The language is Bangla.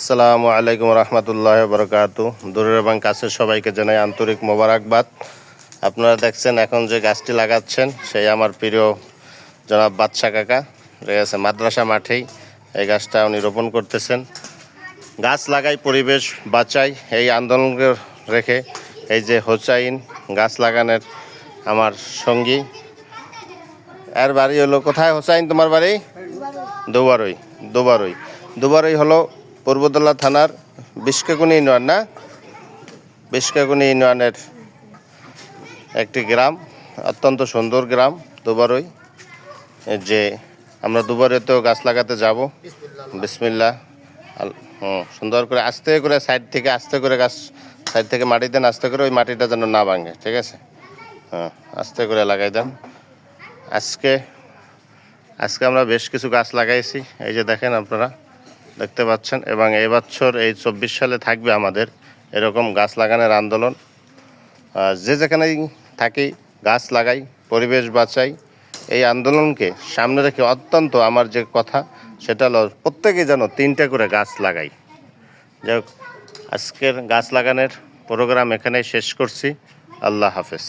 আসসালামু আলাইকুম রহমতুল্লাহ বরকাতু। দূরের এবং কাছের সবাইকে জানাই আন্তরিক মোবারকবাদ। আপনারা দেখছেন এখন যে গাছটি লাগাচ্ছেন সেই আমার প্রিয় জনাব বাদশা কাকা, ঠিক আছে, মাদ্রাসা মাঠেই এই গাছটা উনি রোপণ করতেছেন। গাছ লাগাই পরিবেশ বাঁচাই এই আন্দোলনকে রেখে এই যে হোসাইন গাছ লাগানোর আমার সঙ্গী। এর বাড়ি হলো কোথায় হোসাইন? তোমার বাড়ি দুবারই হলো পূর্বদলা থানার বিশকাকুনি ইউনিয়ন, না? বিশকাকুনি ইউনিয়নের একটি গ্রাম, অত্যন্ত সুন্দর গ্রাম দুবারই। যে আমরা দুবারেতেও গাছ লাগাতে যাব। বিসমিল্লাহ। সুন্দর করে আস্তে করে সাইড থেকে গাছ সাইড থেকে মাটি দেন, আস্তে করে, ওই মাটিটা যেন না ভাঙে, ঠিক আছে? আস্তে করে লাগাই দেন। আজকে আমরা বেশ কিছু গাছ লাগাইছি, এই যে দেখেন, আপনারা দেখতে পাচ্ছেন। এবং এই বছর এই 24 সালে থাকবে আমাদের এরকম গাছ লাগানোর আন্দোলন। যে যেখানেই থাকি গাছ লাগাই, পরিবেশ বাঁচাই, এই আন্দোলনকে সামনে রেখে অত্যন্ত আমার যে কথা সেটা হলো প্রত্যেকেই যেন 3টা করে গাছ লাগাই। যাই হোক, আজকের গাছ লাগানোর প্রোগ্রাম এখানেই শেষ করছি। আল্লাহ হাফেজ।